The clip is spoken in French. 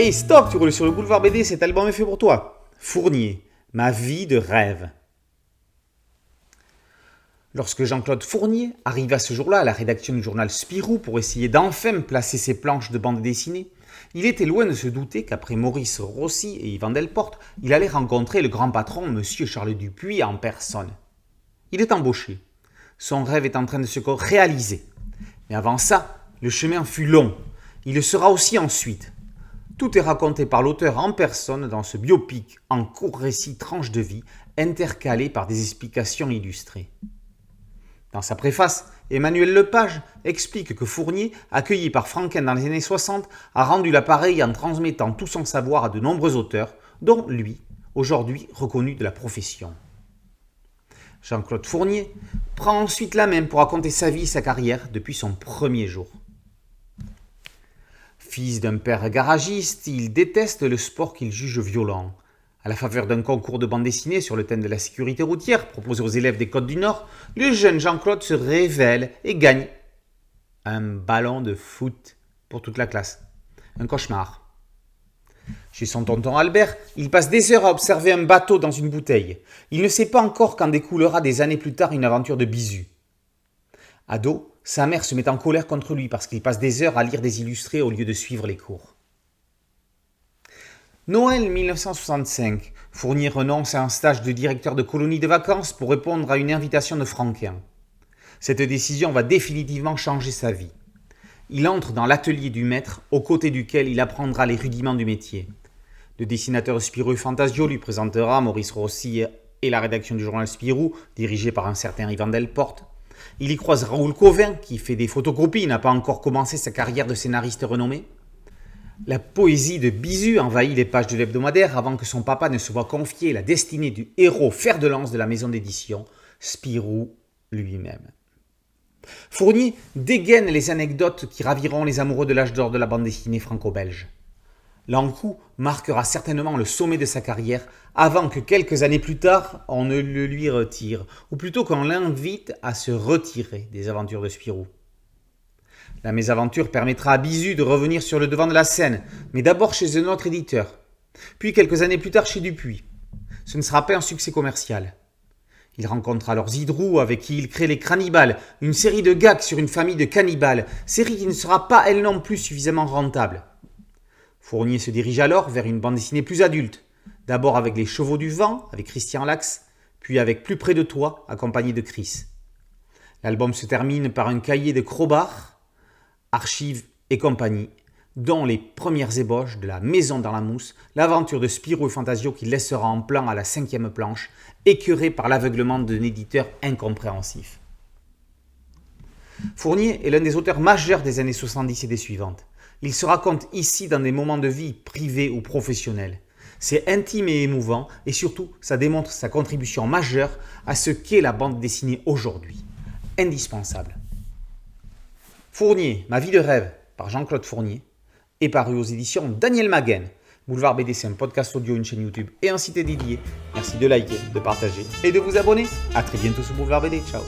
Hey stop, tu roules sur le boulevard BD, cet album est fait pour toi. Fournier, ma vie de rêve. Lorsque Jean-Claude Fournier arriva ce jour-là à la rédaction du journal Spirou pour essayer d'enfin placer ses planches de bande dessinée, il était loin de se douter qu'après Maurice Rossi et Yvan Delporte, il allait rencontrer le grand patron, Monsieur Charles Dupuis, en personne. Il est embauché. Son rêve est en train de se réaliser. Mais avant ça, le chemin fut long. Il le sera aussi ensuite. Tout est raconté par l'auteur en personne dans ce biopic en court récit tranche de vie, intercalé par des explications illustrées. Dans sa préface, Emmanuel Lepage explique que Fournier, accueilli par Franquin dans les années 60, a rendu l'appareil en transmettant tout son savoir à de nombreux auteurs, dont lui, aujourd'hui reconnu de la profession. Jean-Claude Fournier prend ensuite la main pour raconter sa vie et sa carrière depuis son premier jour. Fils d'un père garagiste, il déteste le sport qu'il juge violent. À la faveur d'un concours de bande dessinée sur le thème de la sécurité routière proposé aux élèves des Côtes du Nord, le jeune Jean-Claude se révèle et gagne un ballon de foot pour toute la classe. Un cauchemar. Chez son tonton Albert, il passe des heures à observer un bateau dans une bouteille. Il ne sait pas encore qu'en découlera des années plus tard une aventure de bisu. Ado, sa mère se met en colère contre lui parce qu'il passe des heures à lire des illustrés au lieu de suivre les cours. Noël 1965, Fournier renonce à un stage de directeur de colonie de vacances pour répondre à une invitation de Franquin. Cette décision va définitivement changer sa vie. Il entre dans l'atelier du maître, aux côtés duquel il apprendra les rudiments du métier. Le dessinateur Spirou Fantasio lui présentera Maurice Rossi et la rédaction du journal Spirou, dirigée par un certain Yvan Delporte. Il y croise Raoul Cauvin, qui fait des photocopies et n'a pas encore commencé sa carrière de scénariste renommé. La poésie de Bisu envahit les pages de l'hebdomadaire avant que son papa ne se voie confier la destinée du héros fer de lance de la maison d'édition, Spirou lui-même. Fournier dégaine les anecdotes qui raviront les amoureux de l'âge d'or de la bande dessinée franco-belge. L'Ankou marquera certainement le sommet de sa carrière avant que quelques années plus tard, on ne le lui retire, ou plutôt qu'on l'invite à se retirer des aventures de Spirou. La mésaventure permettra à Bisu de revenir sur le devant de la scène, mais d'abord chez un autre éditeur, puis quelques années plus tard chez Dupuis. Ce ne sera pas un succès commercial. Il rencontre alors Zidrou, avec qui il crée les Cannibales, une série de gags sur une famille de cannibales, série qui ne sera pas elle non plus suffisamment rentable. Fournier se dirige alors vers une bande dessinée plus adulte, d'abord avec Les Chevaux du Vent, avec Christian Lax, puis avec Plus près de toi, accompagné de Chris. L'album se termine par un cahier de Crowbar, Archives et compagnie, dont les premières ébauches de La Maison dans la mousse, l'aventure de Spirou et Fantasio qui laissera en plan à la 5e planche, écœuré par l'aveuglement d'un éditeur incompréhensif. Fournier est l'un des auteurs majeurs des années 70 et des suivantes. Il se raconte ici dans des moments de vie privés ou professionnels. C'est intime et émouvant, et surtout, ça démontre sa contribution majeure à ce qu'est la bande dessinée aujourd'hui. Indispensable. Fournier, ma vie de rêve, par Jean-Claude Fournier, est paru aux éditions Daniel Maguen. Boulevard BD, c'est un podcast audio, une chaîne YouTube et un site dédié. Merci de liker, de partager et de vous abonner. A très bientôt sur Boulevard BD. Ciao.